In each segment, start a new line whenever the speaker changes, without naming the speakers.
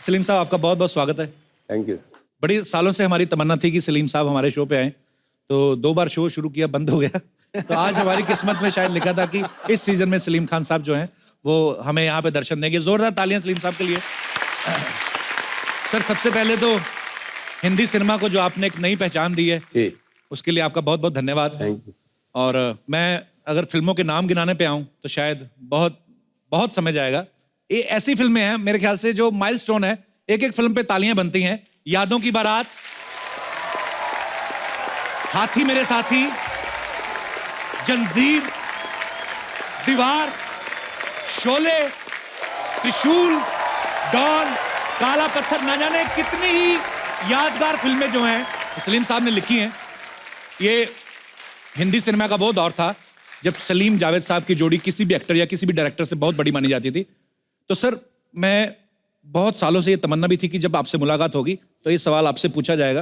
सलीम साहब, आपका बहुत बहुत स्वागत है।
Thank you.
बड़ी सालों से हमारी तमन्ना थी कि सलीम साहब हमारे शो पे आए, तो 2 बार शो शुरू किया, बंद हो गया। तो आज हमारी किस्मत में शायद लिखा था कि इस सीजन में सलीम खान साहब जो हैं वो हमें यहाँ पे दर्शन देंगे। जोरदार तालियां सलीम साहब के लिए। सर, सबसे पहले तो हिंदी सिनेमा को जो आपने एक नई पहचान दी है,
जी,
उसके लिए आपका बहुत बहुत धन्यवाद।
Thank you.
और मैं अगर फिल्मों के नाम गिनाने पे आऊं तो शायद बहुत बहुत समय जाएगा। ये ऐसी फिल्में हैं मेरे ख्याल से जो माइलस्टोन है, एक एक फिल्म पे तालियां बनती हैं। यादों की बारात, हाथी मेरे साथी, जंजीर, दीवार, शोले, त्रिशूल, डॉन, काला पत्थर, ना जाने कितनी ही यादगार फिल्में जो हैं सलीम साहब ने लिखी हैं। ये हिंदी सिनेमा का वो दौर था जब सलीम जावेद साहब की जोड़ी किसी भी एक्टर या किसी भी डायरेक्टर से बहुत बड़ी मानी जाती थी। तो सर, मैं बहुत सालों से ये तमन्ना भी थी कि जब आपसे मुलाकात होगी तो ये सवाल आपसे पूछा जाएगा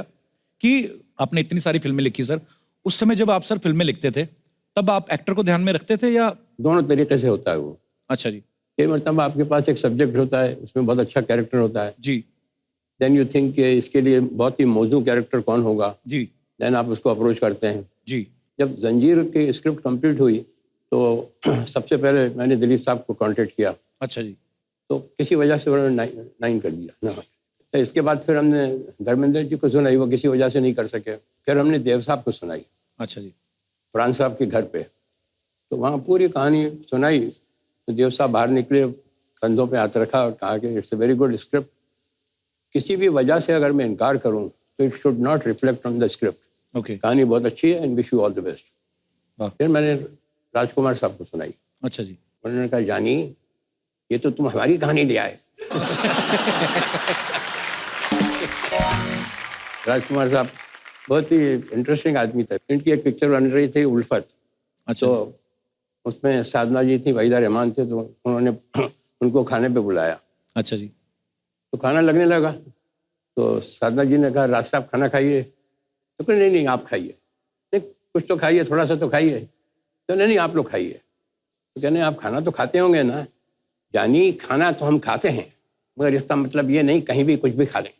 कि आपने इतनी सारी फिल्में लिखी सर, उस समय जब आप सर फिल्में लिखते थे तब आप एक्टर को ध्यान में रखते थे या?
दोनों तरीके से होता है वो।
अच्छा जी।
कई मतलब आपके पास एक सब्जेक्ट होता है, उसमें बहुत अच्छा कैरेक्टर होता है,
जी
देन यू थिंक कि इसके लिए बहुत ही मौजू कैरेक्टर कौन होगा,
जी
देन आप उसको अप्रोच करते हैं।
जी।
जब जंजीर की स्क्रिप्ट कंप्लीट हुई तो सबसे पहले मैंने दिलीप साहब को कांटेक्ट किया,
अच्छा जी।
तो किसी वजह से उन्होंने नाइन कर दिया ना। तो इसके बाद फिर हमने धर्मेंद्र जी को सुनाई, वो किसी वजह से नहीं कर सके। फिर हमने देव साहब को सुनाई,
अच्छा जी।
फरहान साहब के घर पे, तो वहाँ पूरी कहानी सुनाई। तो देव साहब बाहर निकले, कंधों पे हाथ रखा और कहा कि it's a very good script, किसी भी वजह से अगर मैं इनकार करूँ तो it should not reflect on the script.
Okay.
कहानी बहुत अच्छी है and wish you all the best.
वाह।
फिर मैंने राजकुमार साहब को सुनाई,
अच्छा जी।
उन्होंने कहा जानी ये तो तुम हमारी कहानी ले आए। राजकुमार साहब बहुत ही इंटरेस्टिंग आदमी थे। इनकी एक पिक्चर बन रही थी उल्फत,
अच्छा।
तो उसमें साधना जी थी, वहीदा रहमान थे, तो उन्होंने उनको खाने पे बुलाया।
अच्छा जी।
तो खाना लगने लगा, तो साधना जी ने कहा राज साहब खाना खाइए। तो कहा नहीं नहीं आप खाइए, नहीं कुछ तो खाइए, थोड़ा सा तो खाइए। तो नहीं नहीं आप लोग खाइए। तो कहने आप खाना तो खाते होंगे ना? यानी खाना तो हम खाते हैं, मगर इसका मतलब ये नहीं कहीं भी कुछ भी खा लें।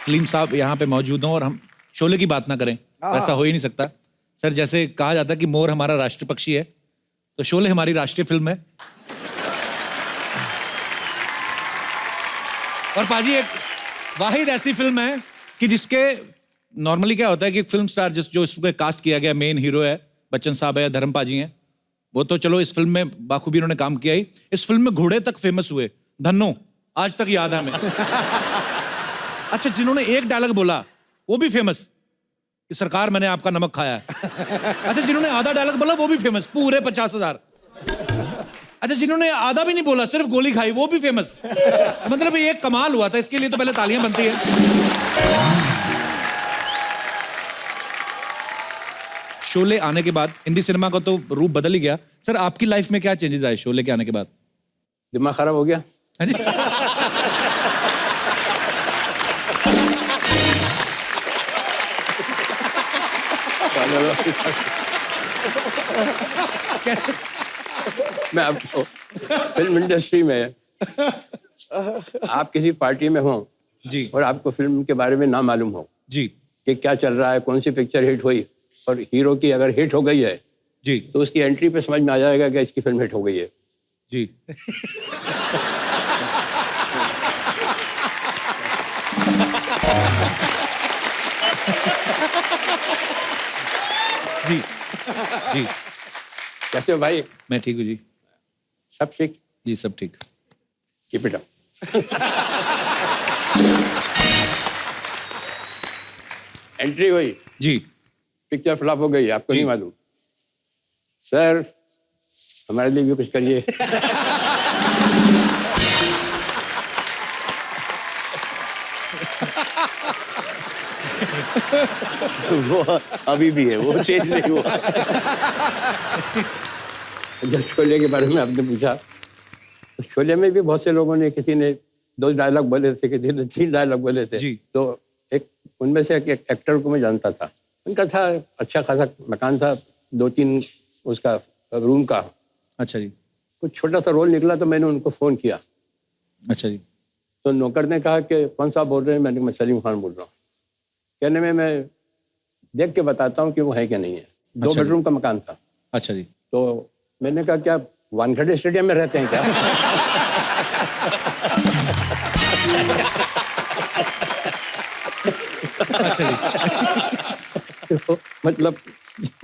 सलीम साहब यहाँ पे मौजूद हों और हम शोले की बात ना करें, ऐसा हो ही नहीं सकता। सर, जैसे कहा जाता है कि मोर हमारा राष्ट्रीय पक्षी है, तो शोले हमारी राष्ट्रीय फिल्म है। और पाजी एक वाहिद ऐसी फिल्म है कि जिसके नॉर्मली क्या होता है कि फिल्म स्टार जो इसको कास्ट किया गया, मेन हीरो है बच्चन साहब है या धर्म पाजी हैं, वो तो चलो इस फिल्म में बाखूबी उन्होंने काम किया ही। इस फिल्म में घोड़े तक फेमस हुए, धन्नो, आज तक याद है हमें। अच्छा, जिन्होंने एक डायलॉग बोला वो भी फेमस कि सरकार मैंने आपका नमक खाया है। अच्छा, जिन्होंने आधा डायलॉग बोला वो भी फेमस, पूरे 50,000। अच्छा, जिन्होंने आधा भी नहीं बोला, सिर्फ गोली खाई, वो भी फेमस। मतलब ये एक कमाल हुआ था, इसके लिए तो पहले तालियां बनती है। शोले आने के बाद हिंदी सिनेमा का तो रूप बदल ही गया। सर, आपकी लाइफ में क्या चेंजेस आए शोले के आने के बाद?
दिमाग खराब हो गया। मैं आपको फिल्म इंडस्ट्री में आप किसी पार्टी में हो
जी
और आपको फिल्म के बारे में ना मालूम हो
जी
कि क्या चल रहा है, कौन सी पिक्चर हिट हुई, और हीरो की अगर हिट हो गई है
जी
तो उसकी एंट्री पे समझ में आ जाएगा कि इसकी फिल्म हिट हो गई है।
जी। जी जी।
कैसे हो भाई?
मैं ठीक हूँ जी।
सब ठीक?
जी सब ठीक।
Keep it up. एंट्री हुई,
जी
पिक्चर फ्लॉप हो गई, आपको नहीं मालूम। सर हमारे लिए भी कुछ करिए।
वो अभी भी है, वो चेंज नहीं हुआ।
जब शोले के बारे में आपने पूछा तो शोले में भी बहुत से लोगों ने, किसी ने 2 डायलॉग बोले थे, किसी ने 3 डायलॉग बोले थे।
जी।
तो एक उनमें से एक एक्टर को मैं जानता था, उनका था अच्छा खासा मकान था, 2-3 उसका रूम का।
अच्छा जी।
कुछ छोटा सा रोल निकला तो मैंने उनको फ़ोन किया।
अच्छा जी।
तो नौकर ने कहा कि कौन सा बोल रहे हैं? मैंने कहा मैं सलीम खान बोल रहा हूँ। कहने में मैं देख के बताता हूँ कि वो है कि नहीं है। 2
अच्छा जी।
बेडरूम का मकान था।
अच्छा जी।
तो मैंने कहा क्या वानखेड़े स्टेडियम में रहते हैं क्या?
अच्छा जी।
तो मतलब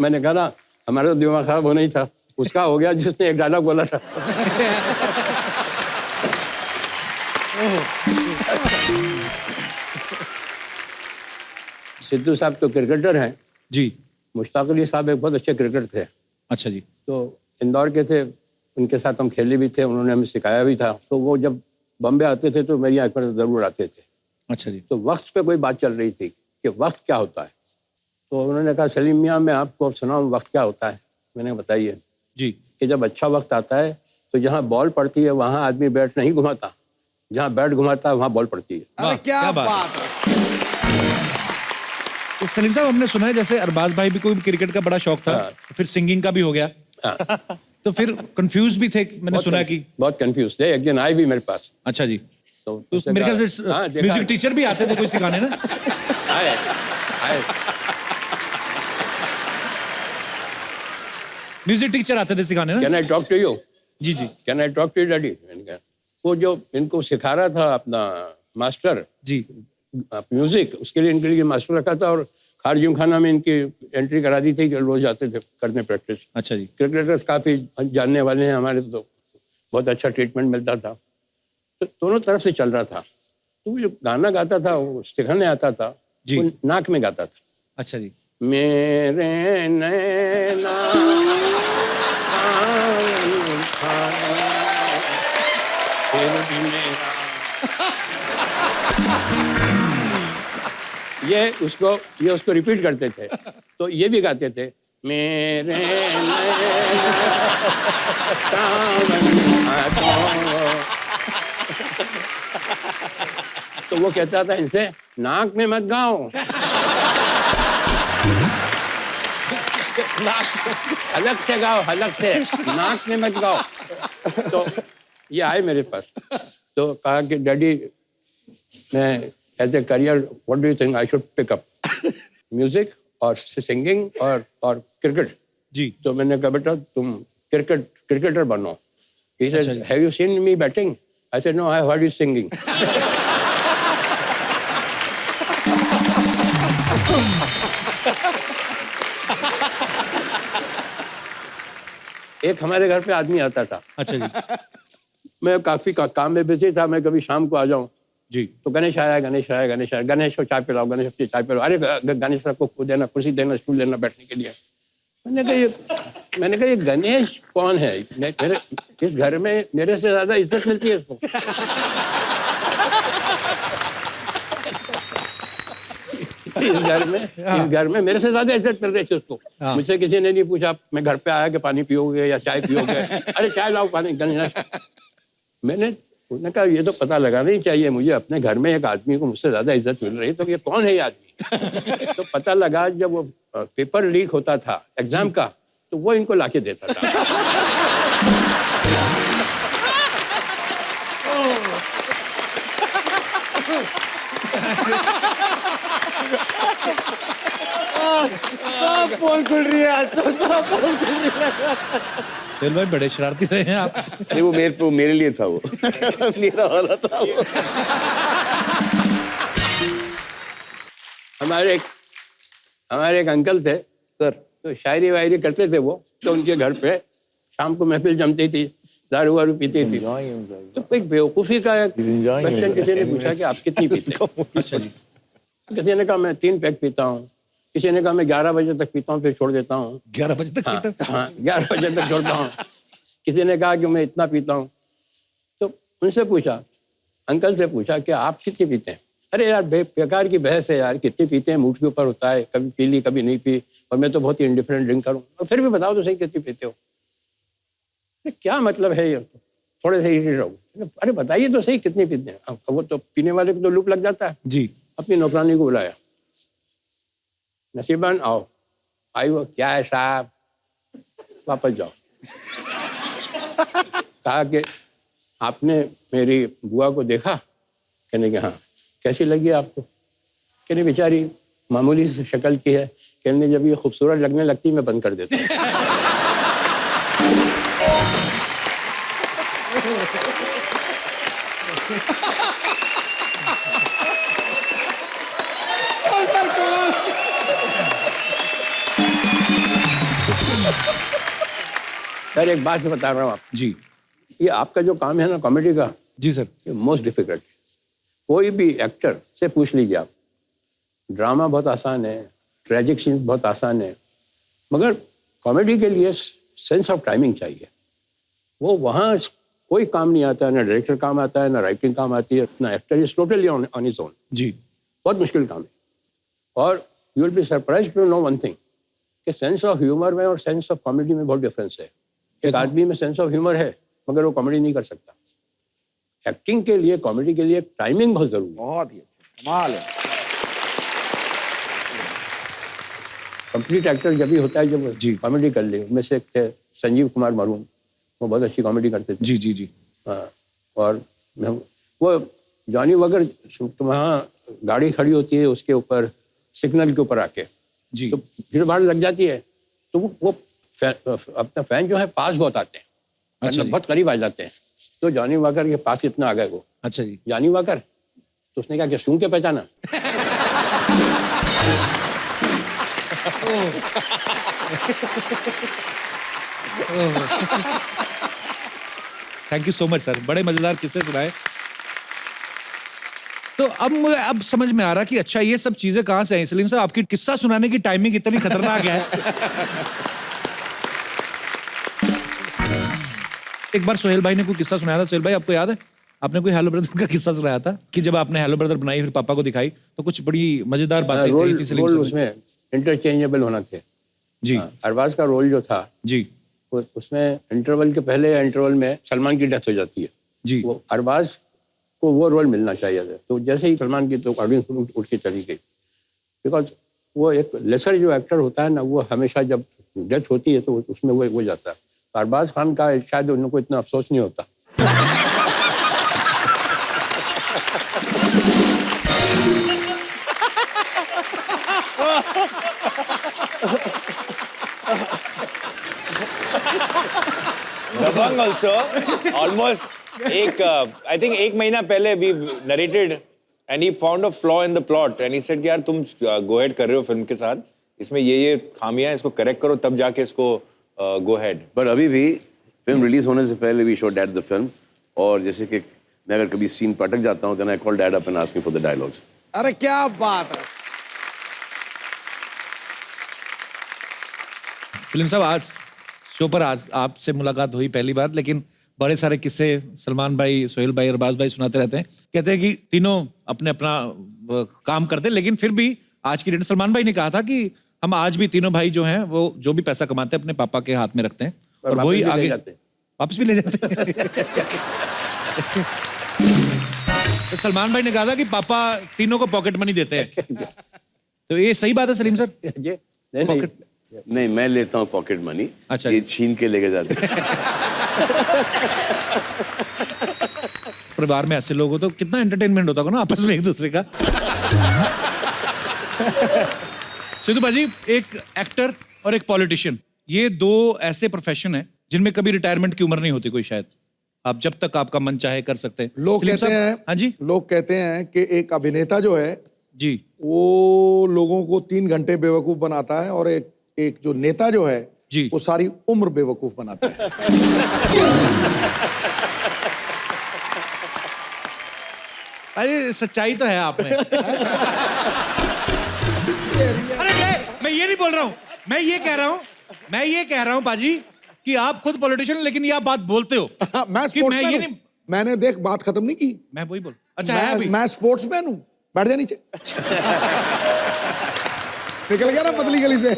मैंने कहा ना हमारा तो दिमाग खराब होना ही था, उसका हो गया जिसने एक डायलॉग बोला था। सिद्धू साहब तो क्रिकेटर हैं।
जी।
मुश्ताक अली साहब एक बहुत अच्छे क्रिकेटर थे।
अच्छा जी।
तो इंदौर के थे, उनके साथ हम खेले भी थे, उन्होंने हमें सिखाया भी था। तो वो जब बॉम्बे आते थे तो मेरी आँख पर ज़रूर आते थे।
अच्छा जी।
तो वक्त पे कोई बात चल रही थी कि वक्त क्या होता है। तो उन्होंने कहा सलीम मियाँ मैं आपको अब सुनाऊँ वक्त क्या होता है। मैंने बताइए।
जी।
कि जब अच्छा वक्त आता है तो जहाँ बॉल पड़ती है वहाँ आदमी बैट नहीं घुमाता, जहाँ बैट घुमाता है वहाँ बॉल पड़ती है।
वाह,
अरे क्या
बात
बात है।
तो सलीम साहब हमने सुना है जैसे अरबाज भाई भी कोई क्रिकेट का बड़ा शौक था,
हाँ।
फिर सिंगिंग का भी हो गया,
हाँ,
तो फिर कंफ्यूज भी थे, मैंने सुना कि
बहुत कंफ्यूज थे। एक दिन आए भी मेरे पास।
अच्छा जी।
तो
तो
उसने
मेरे
कहा-
ख्याल से
हाँ, देखा।
म्यूजिक टीचर भी आते थे कोई सिखाने ना।
आए आए
म्यूजिक टीचर आते थे सिखाने ना।
Can I talk to you?
जी जी।
Can I talk to you daddy? मैंने कहा वो जो इनको सिखा रहा था अपना मास्टर
जी।
म्यूजिक, उसके लिए इनके लिए मास्टर रखा था और खारजिम खाना में इनकी एंट्री करा दी थी कि रोज आते थे करने प्रैक्टिस।
अच्छा जी।
क्रिकेटर्स काफ़ी जानने वाले हैं हमारे, तो बहुत अच्छा ट्रीटमेंट मिलता था। तो दोनों तरफ से चल रहा था। तो वो जो गाना गाता था वो सिखाने आता था,
जी।
वो नाक में गाता था।
अच्छा जी।
मेरे नैना फिर भी मेरा ये उसको रिपीट करते थे। तो ये भी गाते थे मेरे तो वो कहता था इनसे नाक में मत गाओ, अलग से गाओ, अलग से, नाक में मत गाओ। तो ये आए मेरे पास तो कहा कि डैडी मैं as a career what do you think I should pick up, music और सिंगिंग और क्रिकेट?
जी।
तो मैंने कहा बेटा तुम क्रिकेटर बनो। He said, have you seen me batting? I said, no, I have heard you singing. एक हमारे घर पे आदमी आता था।
अच्छा जी।
मैं काफी काम में बिजी था, मैं कभी शाम को आ जाऊं
जी।
तो गणेश आया, गणेश आया, गणेश आया, गणेश को चाय पिलाओ, गणेश को चाय पिलाओ। अरे गणेश साहब को देना, कुर्सी देना, स्टूल देना बैठने के लिए। मैंने कहा ये गणेश कौन है? मेरे इस घर में मेरे से ज्यादा इज्जत मिलती है इसको। इस घर में मेरे से ज्यादा इज्जत मिल रही थी उसको।
हाँ।
मुझसे किसी ने नहीं पूछा मैं घर पे आया कि पानी पियोगे या चाय पियोगे। अरे चाय लाओ, पानी। गणेश उन्होंने कहा ये तो पता लगाना ही चाहिए मुझे, अपने घर में एक आदमी को मुझसे ज्यादा इज्जत मिल रही है तो ये कौन है ये आदमी? तो पता लगा जब वो पेपर लीक होता था एग्जाम का तो वो इनको लाके देता था।
सब पोल खुल रही है आज तो, सब पोल खुल रही है।
फिर भाई बड़े शरारती रहे हैं आप।
नहीं वो मेरे लिए था वो। मेरा वाला था वो।
हमारे एक अंकल थे
सर
तो शायरी वायरी करते थे वो। तो उनके घर पे शाम को महफिल जमती थी, दारू वारू पीती थी। तो एक बेवकूफ़ी का क्वेश्चन किसी ने पूछा कि आप कितनी पीते हैं?
अच्छा जी।
किसी ने कहा मैं 3 पैक पीता हूँ, किसी ने कहा मैं 11 बजे तक पीता हूँ फिर छोड़ देता हूँ।
11 बजे तक पीता?
हाँ 11 बजे तक छोड़ता हूँ। किसी ने कहा कि मैं इतना पीता हूँ। तो उनसे पूछा, अंकल से पूछा कि आप कितनी पीते हैं? अरे यार बेकार की बहस है यार, कितनी पीते हैं मूड के ऊपर होता है, कभी पी ली कभी नहीं पी, और मैं तो बहुत ही इंडिफरेंट ड्रिंक करूँ। और फिर भी बताओ तो सही कितनी पीते हो? क्या मतलब है ये? थोड़े से इरिटेट हो। अरे बताइए तो सही कितनी पीते हैं? वो तो पीने वाले को तो लूप लग जाता है।
जी।
अपनी नौकरानी को बुलाया, नसीबन आओ। आई वो क्या है साहब, वापस जाओ। कहा कि आपने मेरी बुआ को देखा? कहने के हाँ। कैसी लगी आपको? कहने बेचारी मामूली सी शक्ल की है। कहने जब ये खूबसूरत लगने लगती मैं बंद कर देता हूँ। सर एक बात बता रहा हूँ आप,
जी
ये आपका जो काम है ना कॉमेडी का,
जी सर।
ये मोस्ट डिफिकल्ट है। कोई भी एक्टर से पूछ लीजिए आप, ड्रामा बहुत आसान है, ट्रेजिक सीन बहुत आसान है, मगर कॉमेडी के लिए सेंस ऑफ टाइमिंग चाहिए। वो वहाँ कोई काम नहीं आता है, ना डायरेक्टर काम आता है, ना राइटिंग काम आती है, ना actor is totally on his own.
जी
बहुत मुश्किल काम है। और you will be surprised to know one thing कि सेंस ऑफ ह्यूमर में और सेंस ऑफ कॉमेडी में बहुत डिफरेंस है। एक आदमी में सेंस ऑफ ह्यूमर है मगर वो कॉमेडी नहीं कर सकता। एक्टिंग के लिए, कॉमेडी के लिए टाइमिंग बहुत जरूरी है।
बहुत ही अच्छा, कमाल है।
कंप्लीट एक्टर जब भी होता है जब
जी।
कॉमेडी कर ले। उनमें से एक थे संजीव कुमार मरून, वो बहुत अच्छी कॉमेडी करते थे।
जी जी जी।
हाँ, और वो जॉनी वगर तो वहाँ गाड़ी खड़ी होती है उसके ऊपर सिग्नल के ऊपर आके,
जी
तो भीड़ भाड़ लग जाती है, तो वो अपना फैन जो है पास बहुत आते हैं,
अच्छा
मतलब
जी।
बहुत करीब आ जाते हैं। तो जॉनी वॉकर के पास इतना आ गए वो,
अच्छा जी।
जॉनी वॉकर, तो उसने कहा कि सूंघ के पहचाना।
Thank you so much sir, बड़े मजेदार किस्से सुनाए। तो अब मुझे अब समझ में आ रहा कि अच्छा ये सब चीजें कहाँ से आई। सलीम साहब आपकी किस्सा सुनाने की टाइमिंग इतनी खतरनाक है। एक बार सोहेल भाई ने कोई किस्सा सुनाया था। सोहेल भाई आपको याद है, आपने कोई हेलो ब्रदर का किस्सा सुनाया था कि जब आपने हेलो ब्रदर बनाई फिर पापा को दिखाई तो कुछ बड़ी मजेदार बातें कही थी सलीम
रोल
साहब।
उसमें इंटरचेंजेबल होना थे।
जी
अरबाज का रोल जो था
जी
उसमें इंटरवल के पहले या इंटरवल में सलमान की डेथ हो जाती है।
जी
वो अरबाज को वो रोल मिलना चाहिए था। तो जैसे ही सलमान की तो ऑडियंस उठ के चली गई, बिकॉज वो एक लेसर जो एक्टर होता है ना, वो हमेशा जब डेथ होती है तो उसमें वो जाता है। अरबाज खान का शायद उनको इतना अफसोस नहीं होता।
दबंग also almost I think एक महीना पहले we narrated and he found a flaw in the plot and he said कि यार तुम go ahead कर रहे हो फिल्म के साथ, इसमें ये खामियां, इसको करेक्ट करो तब जाके इसको go ahead।
पर अभी भी फिल्म रिलीज होने से पहले we show dad the film, और जैसे कि मैं अगर कभी सीन पर अटक जाता हूँ then I call dad up and ask him for the dialogues.
अरे क्या बात है।
सलीम साहब आज शो पर आज आपसे मुलाकात हुई पहली बार, लेकिन बड़े सारे किस्से सलमान भाई, सोहेल भाई, अरबाज भाई सुनाते रहते हैं। कहते हैं कि तीनों अपने अपना काम करते हैं, लेकिन फिर भी आज की डेट सलमान भाई ने कहा था कि हम आज भी तीनों भाई जो हैं वो जो भी पैसा कमाते हैं अपने पापा के हाथ में रखते हैं और वही आगे वापस भी ले जाते हैं। तो सलमान भाई ने कहा था कि पापा तीनों को पॉकेट मनी देते हैं। तो ये सही बात है सलीम सर?
नहीं, मैं लेता हूँ पॉकेट मनी।
अच्छा।
ये छीन के लेके जाते हैं।
परिवार में ऐसे लोग हो तो कितना एंटरटेनमेंट होता होगा ना आपस में एक दूसरे का। सिद्धू भाजी, एक एक्टर और एक पॉलिटिशियन, ये दो ऐसे प्रोफेशन है जिनमें कभी रिटायरमेंट की उम्र नहीं होती कोई। शायद आप जब तक आपका मन चाहे कर सकते हैं।
लोग
सलीम
कहते
साहब,
हैं,
हाँ जी
लोग कहते हैं कि एक अभिनेता जो है
जी,
वो लोगों को 3 घंटे बेवकूफ बनाता है और एक जो नेता जो है
जी,
वो सारी उम्र बेवकूफ बनाता है।
अरे सच्चाई तो है आप में। अरे मैं ये नहीं बोल रहा हूँ, मैं ये कह रहा हूँ बाजी कि आप खुद पॉलिटिशियन लेकिन ये आप बात बोलते हो
मैं
कि मैं ये
स्पोर्ट्समैन
नहीं।
हूं। मैंने देख बात खत्म नहीं की।
मैं वही बोल, अच्छा है अभी।
मैं स्पोर्ट्समैन हूँ। बैठ जा नीचे। निकल गया ना पतली गली से।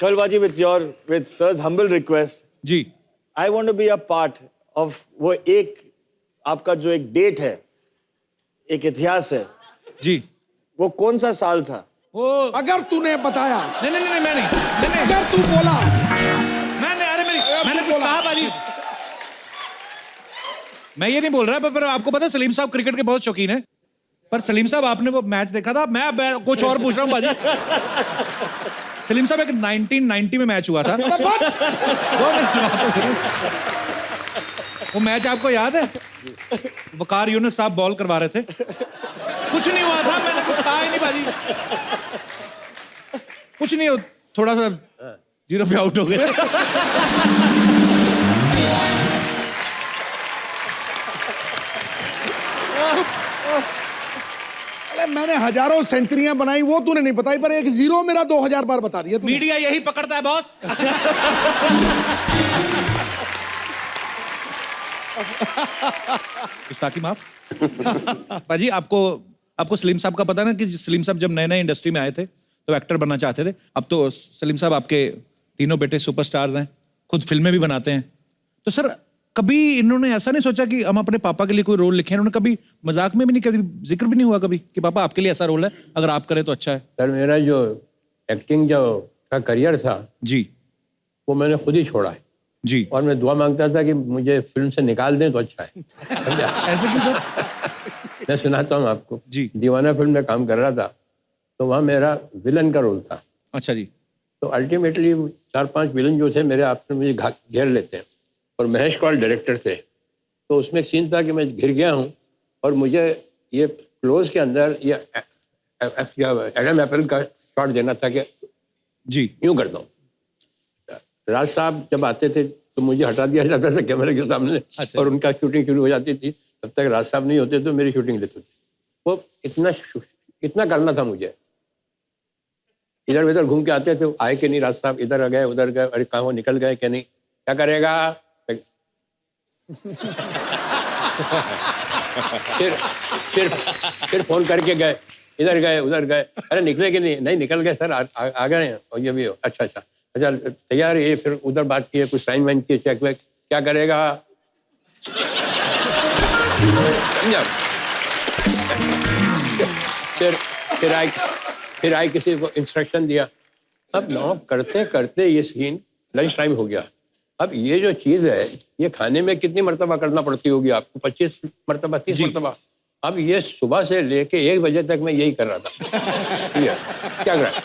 Kalbaji, with sir's humble request,
ji
I want to be a part of वो एक आपका जो एक डेट है, एक इतिहास है,
जी,
वो कौन सा साल था?
वो
अगर तूने बताया,
नहीं मैं नहीं,
अगर तू बोला,
मैंने अरे मैंने कुछ कहा बाजी, मैं ये नहीं बोल रहा, पर आपको पता है सलीम साहब क्रिकेट के बहुत शौकीन है। पर सलीम साहब आपने वो मैच देखा था? मैं कुछ और पूछ रहा हूँ बाजी। सलीम साहब एक 1990 में मैच हुआ था। वो मैच आपको याद है? वकार यूनुस साहब बॉल करवा रहे थे, कुछ नहीं हुआ था, मैंने कुछ कहा ही नहीं बाजी, कुछ नहीं, थोड़ा सा 0 पे आउट हो गए।
अरे मैंने हजारों सेंचुरियां बनाई, वो तूने नहीं बताई, पर एक 0 मेरा 2000 बार बता दिया तूने।
मीडिया यही पकड़ता है बॉस। गुस्ताखी माफ। पाजी, आपको सलीम साहब का पता ना कि सलीम साहब जब नए नए इंडस्ट्री में आए थे तो एक्टर बनना चाहते थे। अब तो सलीम साहब आपके तीनों बेटे सुपरस्टार्स हैं, खुद फिल्में भी बनाते हैं। तो सर कभी इन्होंने ऐसा नहीं सोचा कि हम अपने पापा के लिए कोई रोल लिखें? इन्होंने कभी मजाक में भी नहीं, कभी जिक्र भी नहीं हुआ कभी कि पापा आपके लिए ऐसा रोल है, अगर आप करें तो अच्छा है?
सर मेरा जो एक्टिंग का करियर था
जी
वो मैंने खुद ही छोड़ा है,
जी।
और मैं दुआ मांगता था कि मुझे फिल्म से निकाल दें तो अच्छा है।
ऐसे क्यों सर?
मैं सुनाता हूँ आपको।
जी।
दीवाना फिल्म में काम कर रहा था तो वहाँ मेरा विलन का रोल था।
अच्छा जी।
तो अल्टीमेटली 4-5 विलन जो थे मेरे आपस में मुझे घेर लेते हैं, और महेश कौल डायरेक्टर थे। तो उसमें एक सीन था कि मैं घिर गया हूँ और मुझे ये क्लोज के अंदर ये एडम एप्पल का शॉट देना था कि
जी
यूँ करता हूँ। राज साहब जब आते थे तो मुझे हटा दिया जाता था कैमरे के सामने।
अच्छा।
और उनका शूटिंग शुरू हो जाती थी, तब तक राज साहब नहीं होते तो मेरी शूटिंग लेते थे। वो इतना करना था मुझे। इधर उधर घूम के आते थे, आए कि नहीं राज साहब, इधर गए उधर गए, अरे कहाँ वो निकल गए कि नहीं, क्या करेगा। फिर फोन करके गए, इधर गए उधर गए, अरे निकले कि नहीं निकल गए सर, आ गए हैं, और ये भी हो, अच्छा तैयार है। फिर उधर बात की, कुछ साइन वाइन किए, चेक वेक, क्या करेगा। समझा। फिर आई किसी को इंस्ट्रक्शन दिया। अब नौ करते करते ये सीन लंच टाइम हो गया। अब ये जो चीज़ है ये खाने में कितनी मरतबा करना पड़ती होगी आपको, 25 मरतबा 30 मरतबा। अब ये सुबह से लेके 1 बजे तक मैं यही कर रहा था। क्या कर रहा है?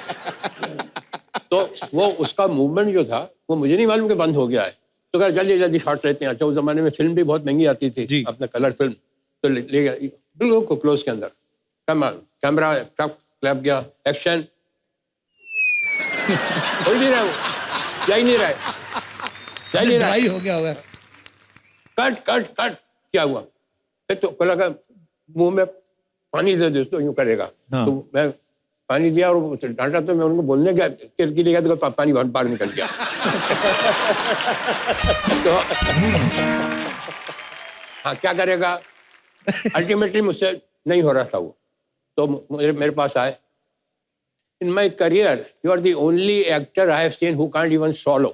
तो वो उसका मूवमेंट जो था वो मुझे नहीं मालूम कि बंद हो गया है। तो कहा जल्दी शॉट लेते हैं। अच्छा उस जमाने में फिल्म भी बहुत महंगी आती थी, अपना कलर फिल्म। तो ले गया बिल्कुल क्लोज के अंदर, कैमरा क्लैप गया, एक्शन। हो ही नहीं रहा, जा ही नहीं रहा,
ड्राई हो गया होगा।
कट क्या हुआ? फिर तो लगा मुंह में पानी दे दोस्तों, यूं करेगा।
हाँ।
तो मैं पानी दिया और डांटा, तो मैं उनको बोलने गया के लिए तो पानी बाहर निकल गया। तो हाँ क्या करेगा, अल्टीमेटली मुझसे नहीं हो रहा था वो। तो मेरे पास आए, in my career you are the only actor I have seen who can't even swallow।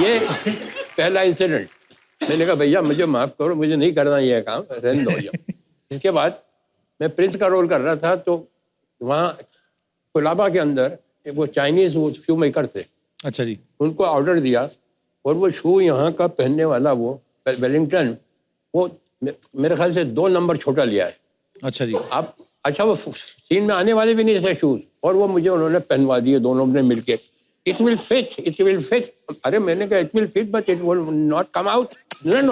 ये पहला इंसिडेंट। मैंने कहा भैया मुझे माफ करो, मुझे नहीं करना ये काम, रहने दो भैया। इसके बाद मैं प्रिंस का रोल कर रहा था, तो वहाँ कोलाबा के अंदर वो चाइनीज वो शू मेकर थे।
अच्छा जी।
उनको ऑर्डर दिया, और वो शू यहाँ का पहनने वाला वो वेलिंगटन, वो मेरे ख्याल से 2 नंबर छोटा लिया है।
अच्छा जी।
अब अच्छा वो सीन में आने वाले भी नहीं थे शूज, और वो मुझे उन्होंने पहनवा दिए दोनों ने मिलके। It will fit. अरे मैंने कहा it will fit but it will not come out. No it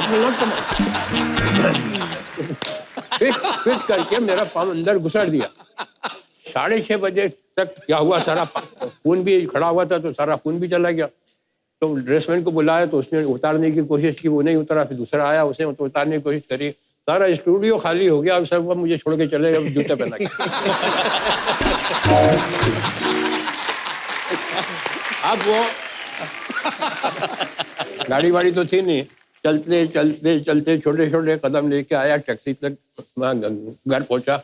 will not come out. Fit करके मेरा पाँव अंदर घुसड़ दिया। 6:30 बजे तक क्या हुआ, सारा खून भी खड़ा हुआ था, तो सारा खून भी चला गया। तो ड्रेसमैन को बुलाया, तो उसने उतारने की कोशिश की, वो नहीं उतरा। फिर दूसरा आया, उसने तो उतारने की कोशिश करी, सारा स्टूडियो खाली हो गया। अब सब मुझे छोड़ के चले गए जूते पहना के। अब वो गाड़ी वाड़ी तो थी नहीं, चलते छोटे कदम लेके आया, टैक्सी तक वहाँ घर पहुंचा।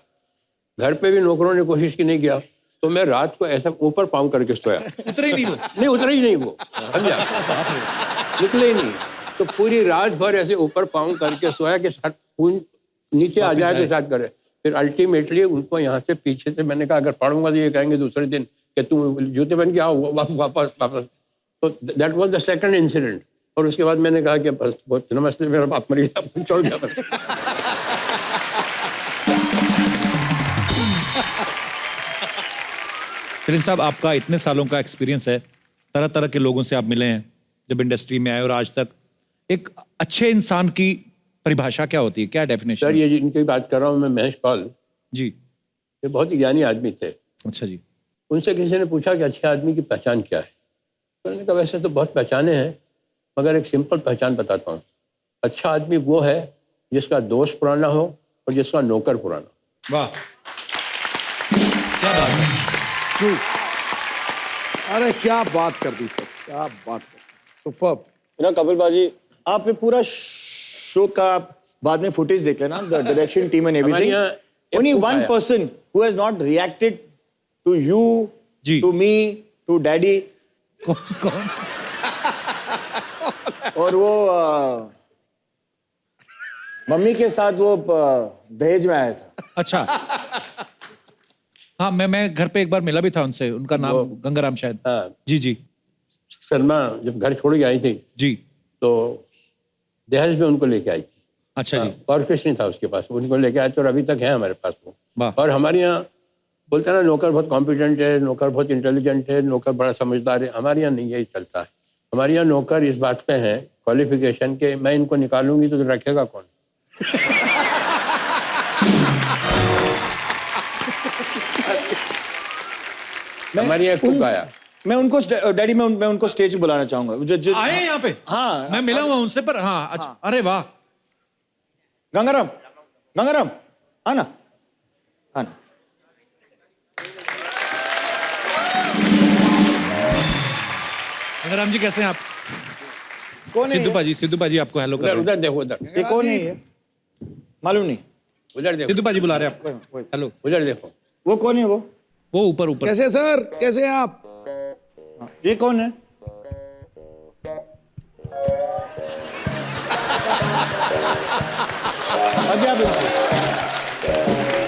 घर पे भी नौकरों ने कोशिश की, नहीं किया। तो मैं रात को ऐसा ऊपर पाँव करके सोया।
उतरे ही नहीं वो?
नहीं उतरा ही नहीं वो, समझा, निकले ही नहीं। तो पूरी रात भर ऐसे ऊपर पाँव करके सोया कि खून नीचे आ जाए तो साथ करे। फिर अल्टीमेटली उनको यहाँ से पीछे से मैंने कहा अगर पढ़ूंगा तो ये कहेंगे दूसरे दिन कि तुम जूते पहन के आओ, वापस तो that was the second incident. और उसके बाद मैंने कहा कि बस बहुत नमस्ते, मेरा बाप मर गया, छोड़ गया बस।
सलीम साहब, आपका इतने सालों का एक्सपीरियंस है, तरह तरह के लोगों से आप मिले हैं जब इंडस्ट्री में आए और आज तक। एक अच्छे इंसान की परिभाषा क्या होती है, क्या
सर
डेफिनेशन?
ये जिनकी बात कर रहा हूँ मैं, महेश कौल,
जी।
ये बहुत ही ज्ञानी आदमी थे।
अच्छा जी।
उनसे किसी ने पूछा कि अच्छे आदमी की पहचान क्या है, तो उन्होंने कहा वैसे तो बहुत पहचाने हैं, मगर एक सिंपल पहचान बताता हूँ। अच्छा आदमी वो है जिसका दोस्त पुराना हो और जिसका नौकर पुराना।
वाह, क्या बात है।
अरे क्या बात कर दी सर, क्या बात कर दी, सुपर्ब।
ना कपिल बाजी, आप ये पूरा शो का आप बाद में फुटेज देख लेना, द डायरेक्शन टीम एंड
हमारे
एवरीथिंग।
यहाँ एक
ओनली
cook
वन
आया।
Person who has not reacted to you,
जी।
To me, to daddy.
कौन?
और वो मम्मी के साथ वो दहेज में आया था।
अच्छा। हाँ, मैं घर पे एक बार मिला भी था उनसे, उनका नाम गंगाराम शायद।
हाँ,
जी जी
शर्मा जब घर छोड़ के आई थी
जी।
तो दहेज में उनको लेके आई थी।
अच्छा जी।
और कुछ नहीं था उसके पास, उनको लेके आए थे और अभी तक है हमारे पास वो।
वाह।
और हमारे यहाँ बोलते हैं ना, नौकर बहुत कॉम्पिटेंट है, नौकर बहुत इंटेलिजेंट है, नौकर बड़ा समझदार है। हमारे यहाँ नहीं यही चलता है। हमारे यहाँ नौकर इस बात पे है क्वालिफिकेशन के, मैं इनको निकालूंगी तो रखेगा कौन? हमारे यहाँ कुक आया।
मैं उनको डैडी मैं उनको स्टेज पे बुलाना चाहूंगा।
आए हैं यहाँ पे?
हाँ।
मैं मिला हुआ उनसे, पर हाँ अच्छा। अरे वाह।
गंगाराम, गंगाराम आना, आना।
गंगाराम जी कैसे हैं आप?
कौन है
सिद्धू पाजी आपको हेलो कर
उधर
रहे हैं।
उधर देखो, उधर
ये कौन है ये? मालूम नहीं।
उधर देखो,
सिद्धू पाजी बुला रहे हैं आपको। हेलो।
उधर देखो।
वो कौन है वो?
वो ऊपर ऊपर।
कैसे सर, कैसे हैं आप?
ये कौन है? अभी आप इनसे।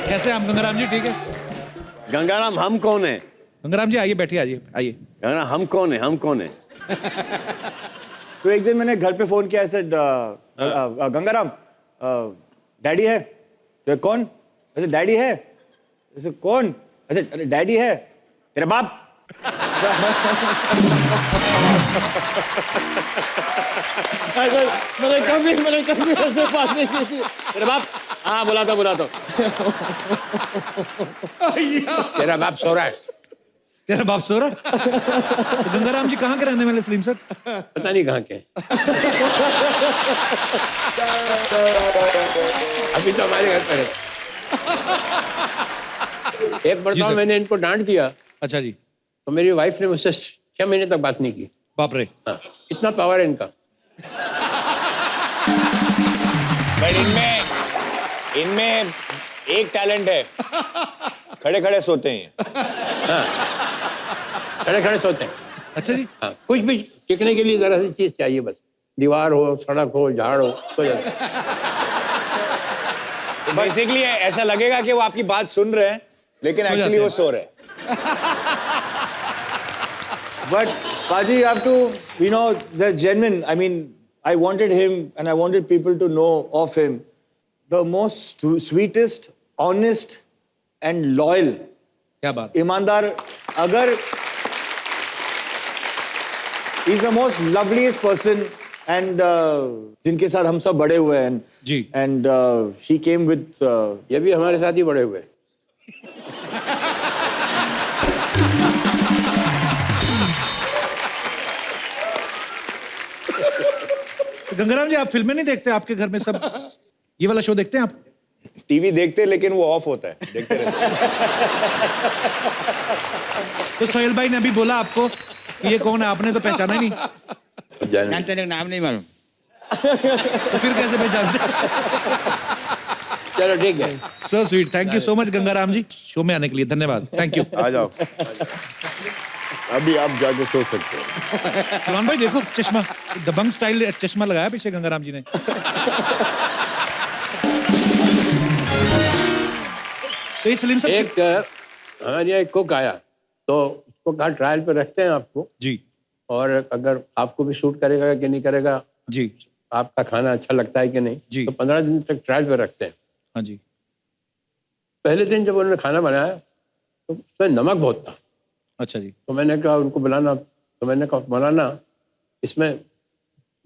कैसे हैं आप गंगाराम जी? ठीक है।
गंगाराम हम कौन है?
गंगाराम जी आइए, बैठिए, आइए आइए।
गंगाराम हम कौन है? हम कौन है?
तो एक दिन मैंने घर पे फोन किया, ऐसे गंगाराम डैडी है? तो कौन? ऐसे डैडी है? ऐसे कौन? ऐसे अरे डैडी है तेरा बाप। मैंने कभी ऐसे बात नहीं की थी। तेरा बाप? हाँ बुला तो।
तेरा बाप सो रहा है।
तेरा बाप सो रहा है? तो गंगाराम जी कहाँ के रहने वाले सलीम सर?
पता नहीं कहाँ के। अभी तो हमारे घर पर है। एक मरतबा मैंने इनको डांट दिया
अच्छा जी।
तो मेरी वाइफ ने मुझसे 6 महीने तक बात नहीं की।
बाप रे।
हाँ, इतना पावर है इनका।
बट इनमें एक टैलेंट है, खड़े खड़े सोते हैं।
खड़े खड़े सोते हैं।
अच्छा जी।
हाँ, कुछ भी टिकने के लिए जरा सी चीज चाहिए, बस दीवार हो, सड़क हो, झाड़ हो, तो
बेसिकली ऐसा लगेगा कि वो आपकी बात सुन रहे हैं, लेकिन
सो
एक्चुअली
जाते
वो
हैं।
सो रहे हैं।
But Paji, you have to, you know, that's genuine. I mean, I wanted him and I wanted people to know of him. The most sweetest, honest and loyal.
क्या बात।
ईमानदार, अगर he's the most loveliest person and जिनके साथ हम सब बड़े हुए हैं.
जी।
And he came with
ये भी हमारे साथ ही बड़े हुए।
तो गंगाराम जी, आप फिल्में नहीं देखते? आपके घर में सब ये वाला शो देखते हैं आप?
टीवी देखते हैं, लेकिन वो ऑफ होता है, देखते रहते हैं।
तो सोहेल भाई ने अभी बोला आपको कि ये कौन है, आपने तो पहचाना ही नहीं।
जानते नहीं, नाम नहीं मालूम।
तो फिर कैसे पहचानते?
चलो ठीक है।
So sweet. Thank you so much Gangaram ji, शो में आने के लिए धन्यवाद। Thank you.
आ जाओ, अभी आप जाके सो सकते हो।
सलमान भाई देखो, चश्मा दबंग स्टाइल चश्मा लगाया पीछे गंगाराम जी ने। तो ये सलीम साहब
एक हमारे यहाँ एक कुक आया, तो उसको कहा ट्रायल पे रखते हैं आपको।
जी।
और अगर आपको भी शूट करेगा कि नहीं करेगा,
जी
आपका खाना अच्छा लगता है कि नहीं,
जी।
तो 15 दिन तक ट्रायल पे रखते हैं।
हाँ जी।
पहले दिन जब उन्होंने खाना बनाया तो उसमें नमक बहुत था।
अच्छा जी।
तो मैंने कहा उनको बुलाना, तो मैंने कहा मौलाना इसमें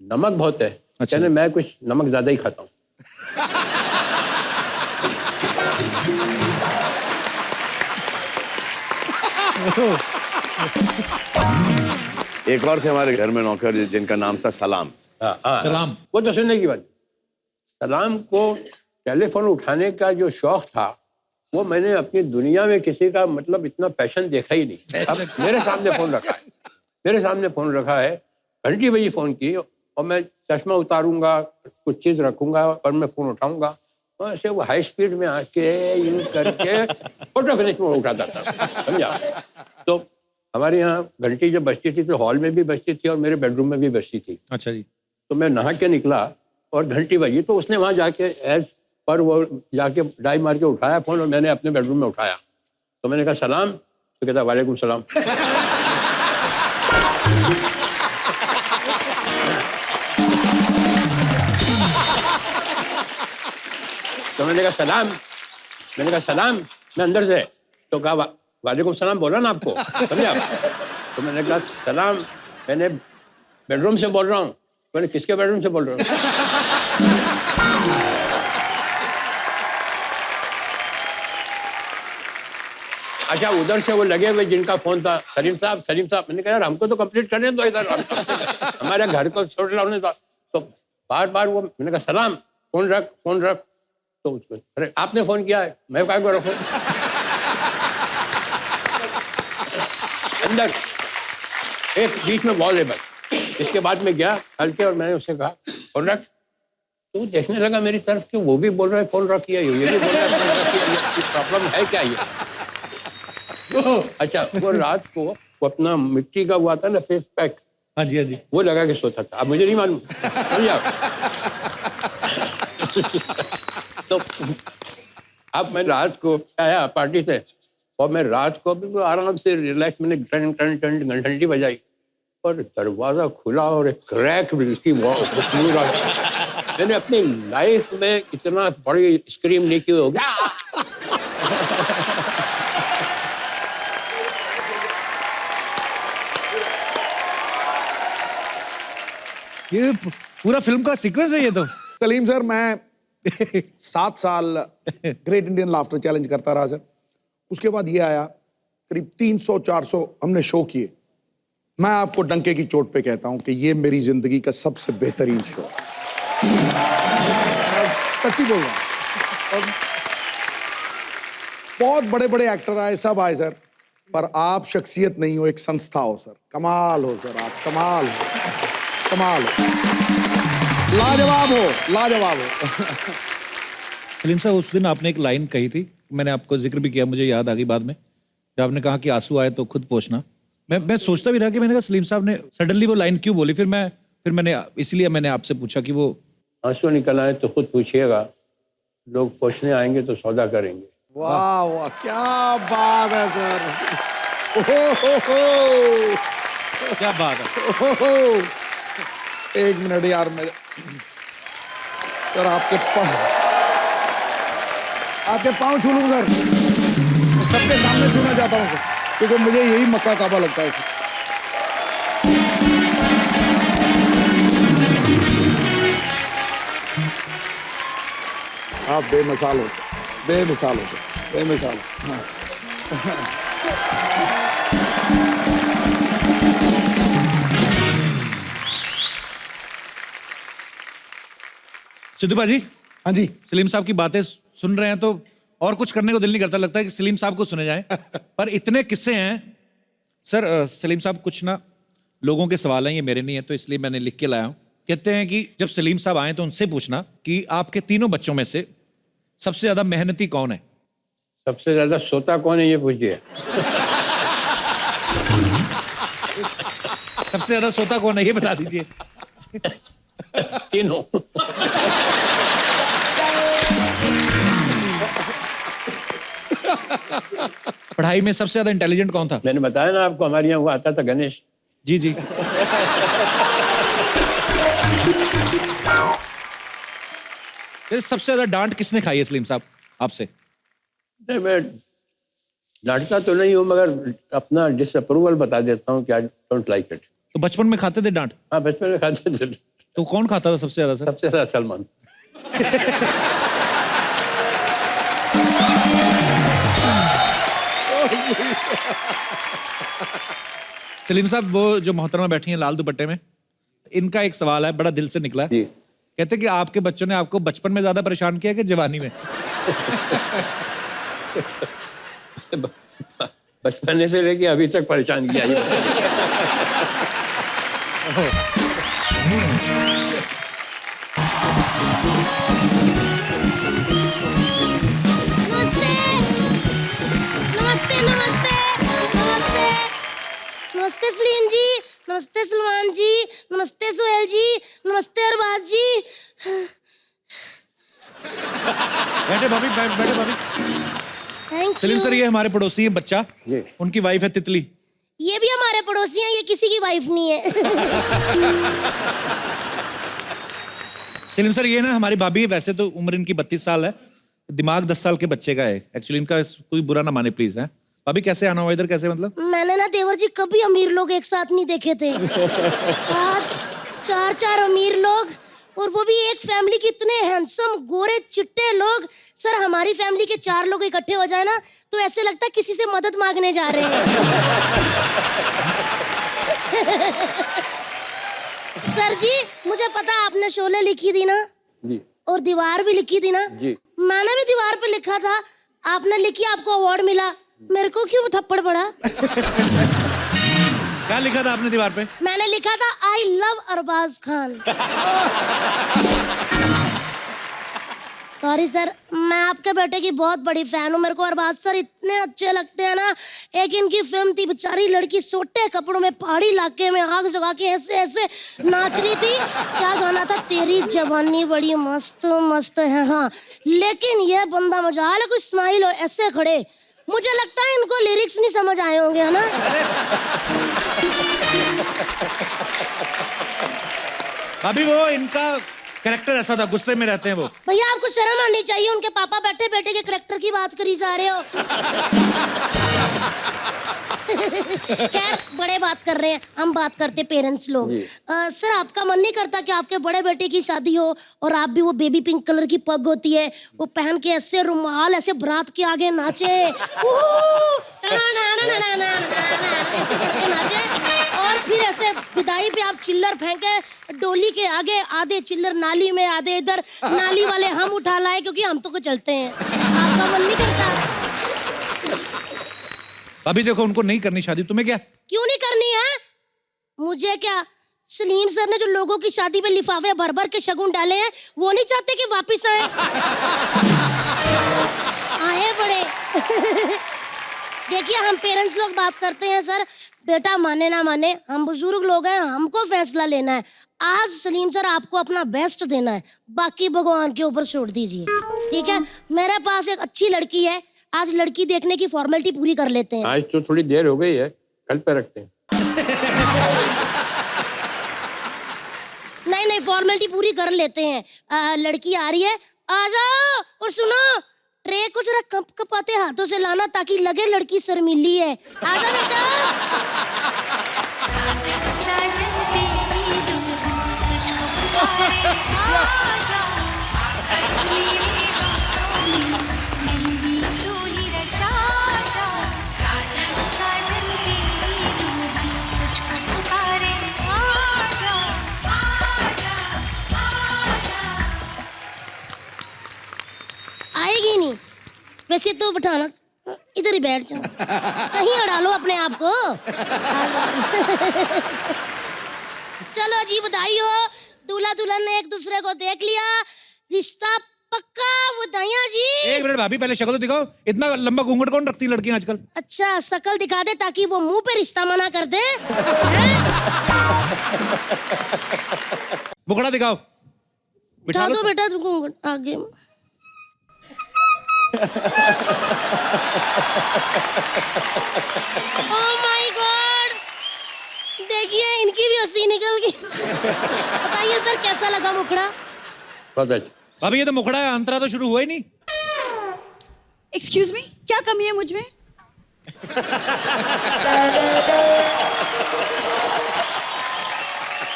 नमक बहुत है।
अच्छा।
कहने मैं कुछ नमक ज्यादा ही खाता हूँ।
एक और थे हमारे घर में नौकर जिनका नाम था सलाम।
हाँ, हाँ,
सलाम।
वो तो सुनने की बात। सलाम को टेलीफोन उठाने का जो शौक था वो मैंने अपनी दुनिया में किसी का मतलब इतना पैशन देखा ही नहीं। अब मेरे सामने फोन रखा है, मेरे सामने फोन रखा है, घंटी बजी फोन की और मैं चश्मा उतारूंगा, कुछ चीज रखूंगा और मैं फोन उठाऊंगा, वैसे वो हाई स्पीड में आके यूज करके फोटो फिनिश में उठाता था, समझा। तो हमारे यहाँ घंटी जब बजती थी तो हॉल में भी बजती थी और मेरे बेडरूम में भी बजती थी।
अच्छा जी।
तो मैं नहा के निकला और घंटी बजी तो उसने वहां जाके एज पर वो जाके डाई मार के उठाया फोन और मैंने अपने बेडरूम में उठाया। तो मैंने कहा सलाम, तो कहता वालेकुम सलाम। तो मैंने कहा सलाम, मैंने कहा सलाम, मैं अंदर से, तो कहा वालेकुम सलाम बोला ना आपको, समझा। तो मैंने कहा सलाम, मैंने बेडरूम से बोल रहा हूँ। मैंने किसके बेडरूम से बोल रहा हूँ? अच्छा, उधर से वो लगे हुए जिनका फोन था, सलीम साहब, सलीम साहब। मैंने कहा यार हमको तो कंप्लीट करने दो इधर, हमारे घर को छोड़ लाने दो। तो बार बार वो, मैंने कहा सलाम, फोन रख, फोन रख। तो उसको, अरे आपने फोन किया है, मैं क्या को रखूं? अंदर एक बीच में वॉल है बस। इसके बाद में गया हल्के और मैंने उससे कहा फोन रख। तो देखने लगा मेरी तरफ कि वो भी बोल रहा है फोन रखिए, ये भी बोल रहा है फोन रखिए, प्रॉब्लम है क्या ये? अच्छा, वो रात को वो अपना मिट्टी का हुआ था ना फेस पैक,
हाँ जी, हाँ जी।
वो लगा के सोता था। अब मुझे नहीं मालूम, समझा। तो अब मैं रात को आया पार्टी से और मैं रात को बिल्कुल आराम से रिलैक्स, मैंने टन टन टन घंटी बजाई और दरवाजा खुला और एक क्रैक भी थी। मैंने अपनी लाइफ में इतना बड़ी स्क्रीम नहीं की होगी।
ये पूरा फिल्म का सीक्वेंस है ये तो।
सलीम सर, मैं 7 साल ग्रेट इंडियन लाफ्टर चैलेंज करता रहा सर। उसके बाद ये आया, करीब 300-400 हमने शो किए। मैं आपको डंके की चोट पे कहता हूं कि ये मेरी जिंदगी का सबसे बेहतरीन शो, सच्ची बोल रहा हूं। और बहुत बड़े बड़े एक्टर आए, सब आए सर, पर आप शख्सियत नहीं हो, एक संस्था हो सर। कमाल हो सर, आप कमाल हो, कमाल हो, लाजवाब हो, लाजवाब हो।
सलीम साहब, उस दिन आपने एक लाइन कही थी, मैंने आपको जिक्र भी किया, मुझे याद आ गई बाद में, जब आपने कहा कि आंसू आए तो खुद पोंछना। मैं सोचता भी रहा कि मैंने कहा सलीम साहब ने सडनली वो लाइन क्यों बोली। फिर मैंने इसलिए मैंने आपसे पूछा कि वो
आंसू निकल आए तो खुद पूछिएगा, लोग पूछने आएंगे तो सौदा करेंगे।
वाह वाह, क्या बात है सर। हो।
क्या बात है।
ओहो, एक मिनट यार, मैं सर आपके पाँव छू लूं सर, सबके सामने छूना चाहता हूं सर, क्योंकि मुझे यही मक्का काबा लगता है सर। आप बेमिसाल हो सर, बेमिसाल हो सर, बेमिसाल। हाँ।
सिद्धू भाजी,
हाँ जी।
सलीम साहब की बातें सुन रहे हैं तो और कुछ करने को दिल नहीं करता, लगता है कि सलीम साहब को सुने जाएं। पर इतने किस्से हैं सर। सलीम साहब, कुछ ना लोगों के सवाल हैं, ये मेरे नहीं है, तो इसलिए मैंने लिख के लाया हूँ। कहते हैं कि जब सलीम साहब आए तो उनसे पूछना कि आपके तीनों बच्चों में से सबसे ज्यादा मेहनती कौन है?
सबसे ज्यादा सोता कौन है ये पूछिए।
सबसे ज्यादा सोता कौन है ये बता दीजिए।
तीनों।
पढ़ाई में सबसे ज्यादा इंटेलिजेंट कौन था?
मैंने बताया ना आपको, हमारे यहाँ वो आता था गणेश,
जी जी। ये सबसे ज्यादा डांट किसने खाई है सलीम साहब आपसे?
नहीं, मैं डांटता तो नहीं हूँ, मगर अपना डिसअप्रूवल बता देता हूँ कि आई डोंट लाइक इट।
तो बचपन में खाते थे डांट?
हाँ, बचपन में खाते थे।
तो कौन खाता था सबसे ज्यादा सर?
सबसे ज्यादा सलमान।
सलीम साहब, वो जो मोहतरमा बैठी हैं लाल दुपट्टे में, इनका एक सवाल है, बड़ा दिल से निकला है।
जी।
कहते कि आपके बच्चों ने आपको बचपन में ज्यादा परेशान किया कि जवानी में?
बचपन से लेके अभी तक परेशान किया ये।
नमस्ते नमस्ते नमस्ते नमस्ते नमस्ते सलीम जी, नमस्ते सलमान जी, नमस्ते सुहेल जी, नमस्ते अरबाज जी।
बैठे भाभी, बैठे भाभी।
Thank
Salim sir,
you.
ये हमारे पड़ोसी हैं बच्चा,
जी।
उनकी वाइफ है तितली।
ये भी हमारे पड़ोसी हैं, ये किसी की वाइफ नहीं है।
सलीम सर, ये ना हमारी भाभी है, वैसे तो उम्र इनकी 32 साल है, दिमाग 10 साल के बच्चे का है। एक्चुअली इनका कोई बुरा ना माने प्लीज। है भाभी, कैसे आना हुआ इधर, कैसे मतलब?
मैंने ना देवर जी कभी अमीर लोग एक साथ नहीं देखे थे। आज 4 अमीर लोग, और वो भी एक फैमिली के इतने हैंडसम गोरे चिट्टे लोग। सर, हमारी फैमिली के 4 लोग इकट्ठे हो जाए ना तो ऐसे लगता है किसी से मदद मांगने जा रहे हैं। सर जी, मुझे पता आपने शोले लिखी थी ना,
जी
और दीवार भी लिखी थी ना।
जी।
मैंने भी दीवार पे लिखा था, आपने लिखी, आपको अवार्ड मिला, मेरे को क्यों थप्पड़ पड़ा?
क्या लिखा था आपने दीवार पे?
मैंने लिखा था I love Arbaaz Khan. Sorry sir, मैं आपके बेटे की बहुत बड़ी फैन हूँ। मेरे को अरबाज सर इतने अच्छे लगते हैं ना। एक इनकी फिल्म थी, बेचारी लड़की सोटे कपड़ों में पहाड़ी इलाके में आग जगा के ऐसे ऐसे नाच रही थी। क्या गाना था? तेरी जवानी बड़ी मस्त मस्त है। हाँ, लेकिन ये बंदा मजाल है, कुछ स्माइल हो ऐसे खड़े, मुझे लगता है इनको लिरिक्स नहीं समझ आए होंगे, है ना?
भाभी, वो इनका कैरेक्टर ऐसा था, गुस्से में रहते हैं वो।
भैया, आपको शर्म आनी चाहिए, उनके पापा बैठे बेटे के करेक्टर की बात करी जा रहे हो। खैर, बड़े बात कर रहे हैं, हम बात करते पेरेंट्स लोग। सर, आपका मन नहीं करता कि आपके बड़े बेटे की शादी हो और आप भी वो बेबी पिंक कलर की पग होती है, वो पहन के ऐसे रुमाल ऐसे बारात के आगे नाचे, ऐसे करके नाचे, और फिर ऐसे विदाई पे आप चिल्लर फेंके डोली के आगे, आधे चिल्लर नाली में, आधे इधर, नाली वाले हम उठा लाए क्योंकि हम तो को चलते हैं। आपका मन नहीं करता?
भाभी देखो, उनको नहीं करनी शादी, तुम्हें क्या?
क्यों नहीं करनी है? मुझे क्या? सलीम सर ने जो लोगों की शादी पे लिफाफे भर भर के शगुन डाले हैं, वो नहीं चाहते कि वापिस आए? आए बड़े। देखिए, हम पेरेंट्स लोग बात करते हैं सर, बेटा माने ना माने, हम बुजुर्ग लोग हैं, हमको फैसला लेना है। आज सलीम सर आपको अपना बेस्ट देना है, बाकी भगवान के ऊपर छोड़ दीजिए, ठीक है? मेरे पास एक अच्छी लड़की है, आज लड़की देखने की फॉर्मेलिटी पूरी कर लेते हैं।
आज तो थोड़ी देर हो गई है, कल पे रखते हैं।
नहीं, फॉर्मेलिटी पूरी कर लेते हैं। लड़की आ रही है, आ जाओ। और सुनो, ट्रे को जरा कप कपाते हाथों से लाना ताकि लगे लड़की शर्मीली है। आ जाओ बेटा। आएगी नहीं, वैसे तो बिठाना, इधर ही बैठ जाओ, कहीं अड़ा लो अपने आप को। चलो जी, बधाई हो, दूल्हा दुल्हन ने एक दूसरे को देख लिया, रिश्ता पक्का। बधाइयां जी।
एक मिनट भाभी, पहले शक्ल तो दिखाओ, इतना लंबा घूंघट कौन रखती लड़कियां आजकल?
अच्छा, शकल दिखा दे ताकि वो मुंह पे रिश्ता मना कर दे।
मुखड़ा दिखाओ, बिठा
उठा
लो।
दो बेटा घूंघट आगे। Oh my God! देखिए इनकी भी हंसी निकल गई। बताइए सर कैसा लगा मुखड़ा?
बहुत अच्छा।
अभी ये तो मुखड़ा है, अंतरा तो शुरू हुआ ही नहीं।
एक्सक्यूज मी, क्या कमी है मुझ में?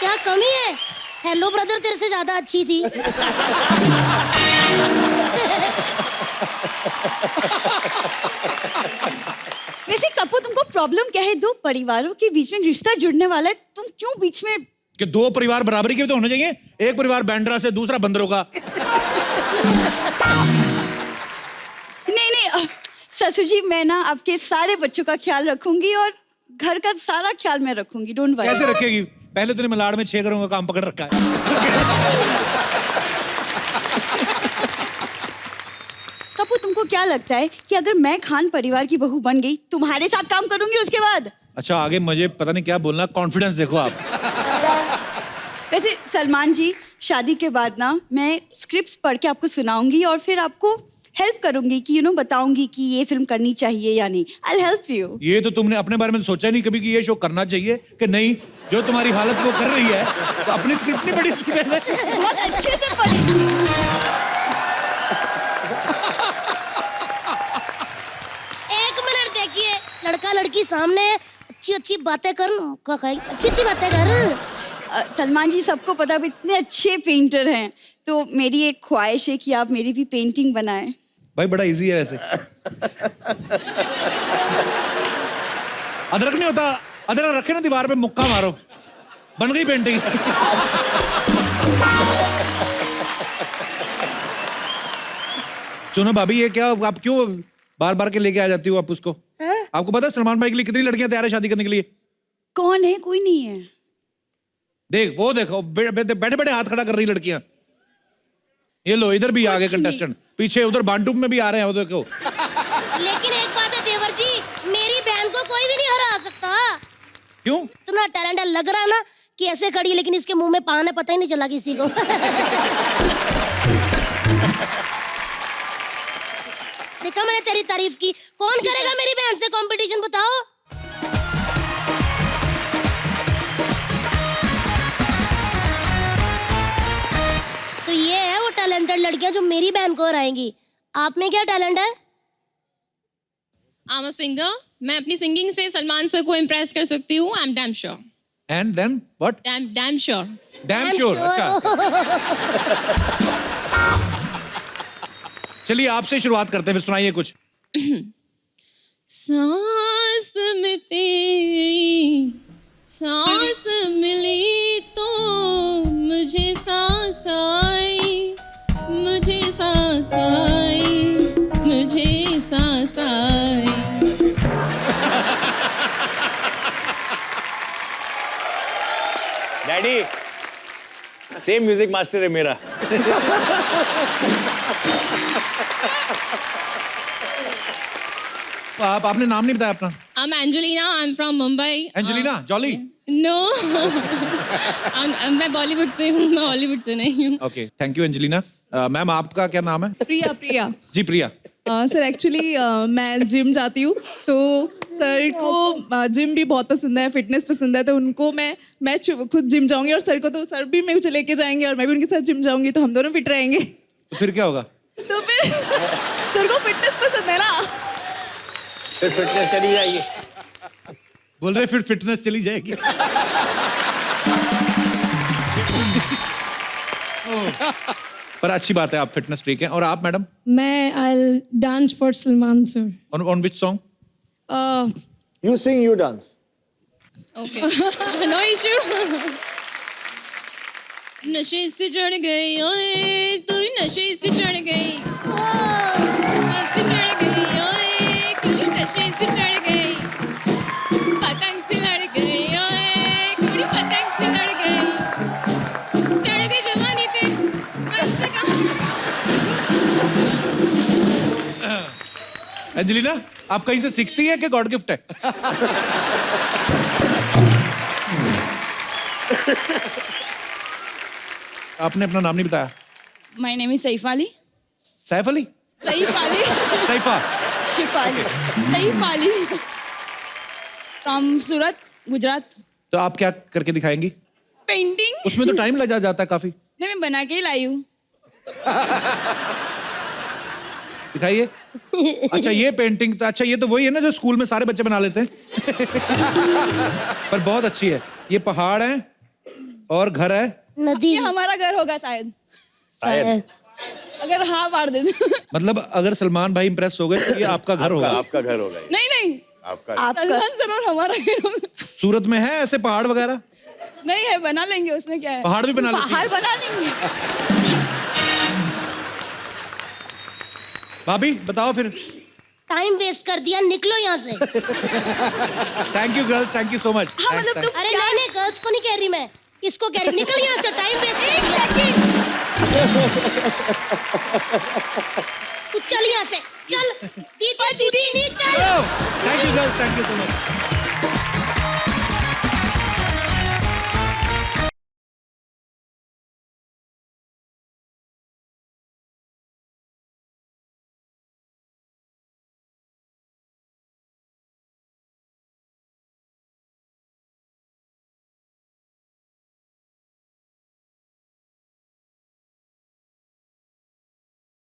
क्या कमी है? हेलो ब्रदर तेरे से ज्यादा अच्छी थी।
वैसे कपू तुमको प्रॉब्लम क्या है? दो परिवारों के बीच में रिश्ता जुड़ने वाला है, तुम क्यों बीच में?
कि दो परिवार बराबरी के तो होने चाहिए। एक परिवार बैंड्रा से, दूसरा बंदरों का।
नहीं नहीं ससुर जी, मैं ना आपके सारे बच्चों का ख्याल रखूंगी और घर का सारा ख्याल मैं रखूंगी, डोंट वरी।
कैसे रखेगी? पहले तूने मलाड में 6 घरों का काम पकड़ रखा है।
कपू तुमको क्या लगता है कि अगर मैं खान परिवार की बहू बन गई, तुम्हारे साथ काम करूंगी उसके बाद?
अच्छा आगे मुझे पता नहीं क्या बोलना, कॉन्फिडेंस देखो आप।
वैसे सलमान जी, शादी के बाद ना मैं स्क्रिप्ट्स पढ़ के आपको सुनाऊंगी और फिर आपको हेल्प करूंगी कि बताऊंगी कि ये फिल्म करनी चाहिए या नहीं। I help you.
ये तो तुमने अपने बारे में सोचा नहीं कभी कि ये शो करना चाहिए कि नहीं? जो तुम्हारी हालत वो कर रही है, तो अपनी स्क्रिप्ट नहीं पढ़ी थी पहले?
बहुत अच्छे से पढ़ी थी।
एक मिनट देखिए, लड़का लड़की सामने है, अच्छी अच्छी बातें कर, अच्छी अच्छी बातें कर।
सलमान जी, सबको पता आप इतने अच्छे पेंटर हैं, तो मेरी एक ख्वाहिश है कि आप मेरी भी पेंटिंग बनाएं।
भाई बड़ा इजी है वैसे। अदरक नहीं होता, अदरक रखे ना दीवार पे, मुक्का मारो, बन गई पेंटिंग। सुनो भाभी, ये क्या आप क्यों बार बार के लेके आ जाती हो आप उसको? आपको पता है सलमान भाई के लिए कितनी लड़कियां तैयार है शादी करने के लिए?
कौन है? कोई नहीं है।
देख वो देखो, बैठे बैठे हाथ खड़ा कर रही लड़कियां। ये लो, इधर भी आ गए कंटेस्टेंट, पीछे उधर बांटूप में भी आ रहे हैं, वो देखो।
लेकिन एक बात है देवर जी, मेरी बहन को कोई भी नहीं हरा सकता।
क्यों?
इतना टैलेंट लग रहा है ना कि ऐसे खड़ी, लेकिन इसके मुंह में पान है, पता ही नहीं चला किसी को। देखा मैंने तेरी तारीफ की। कौन करेगा मेरी बहन से कंपटीशन, बताओ? तो ये है वो टैलेंटेड लड़कियां जो मेरी बहन को हराएंगी। आप में क्या टैलेंट है?
I am a singer. मैं अपनी सिंगिंग से सलमान सर को इम्प्रेस कर सकती हूँ। I am damn sure.
And then what?
Damn sure.
Damn sure. अच्छा चलिए आपसे शुरुआत करते हैं, फिर सुनाइए कुछ।
सांस में तेरी सांस मिली तो मुझे सांस आई, मुझे सांस आई, मुझे सांस आई।
डैडी, सेम म्यूजिक मास्टर है मेरा।
आपने नाम नहीं बताया अपना?
I am Angelina, I am from Mumbai.
Angelina Jolie?
No, मैं बॉलीवुड से हूँ, मैं हॉलीवुड से नहीं हूँ।
Okay, thank you Angelina. Ma'am आपका क्या नाम है?
प्रिया। प्रिया
जी प्रिया।
सर एक्चुअली मैं जिम जाती हूँ, तो सर को जिम भी बहुत पसंद है, फिटनेस पसंद है, तो उनको मैं खुद जिम जाऊंगी और सर को, तो सर भी मुझे लेके जाएंगे और मैं भी उनके साथ जिम जाऊंगी, तो हम दोनों फिट रहेंगे।
तो फिर क्या होगा?
तो फिर सर को फिटनेस पसंद है ना,
फिर फिटनेस चली जाएगी।
बोल रहे फिर फिटनेस चली जाएगी। पर अच्छी बात है, आप फिटनेस फ्रीक हैं। और आप मैडम?
मैं I dance for Salman sir.
On which song?
You sing, you dance.
Okay, no issue. नशे से चढ़ गई ओए तू, नशे से चढ़ गई, से चढ़ गई ओए तू, नशे से चढ़ गई, पतंग से लड़ गई ओए कुड़ी, पतंग से लड़ गई, चढ़ दी जवानी ते मस्त का।
एंजेलिना, आप कहीं से सीखती है कि गॉड गिफ्ट है? आपने अपना नाम नहीं बताया।
My name is Saif Ali.
Saif Ali?
Saif Ali.
Saifa?
Shifali. Saif Ali from Surat, Gujarat.
तो आप क्या करके दिखाएंगी?
पेंटिंग।
उसमें तो टाइम लग जाता है काफी।
नहीं, मैं बना के ही लाई हूँ।
दिखाइए। अच्छा ये पेंटिंग तो, अच्छा ये तो वही है ना जो स्कूल में सारे बच्चे बना लेते हैं। पर बहुत अच्छी है। ये पहाड़ है और घर है।
नदी।
ये हमारा घर होगा शायद,
शायद।
अगर हाँ मार दे तो।
मतलब अगर सलमान भाई इंप्रेस हो गए तो ये आपका घर होगा।
आपका घर होगा ये।
नहीं नहीं,
आपका
सलमान सर और हमारा घर होगा।
सूरत में है ऐसे पहाड़ वगैरह?
नहीं है, बना लेंगे, उसमें क्या है।
पहाड़ भी बना लेती
पहाड़
हैं?
बना लेंगे।
भाभी बताओ फिर।
टाइम वेस्ट कर दिया, निकलो यहाँ से।
Thank you girls, thank you so much.
हाँ मतलब तुम
अरे नहीं नहीं, गर्ल्स को नहीं कह रही मैं, इसको कह रही, निकल यहाँ से, टाइम वेस्ट कर दिया। तू चल यहाँ से, चल दीदी, दीदी चल।
Thank you girls, thank you so much.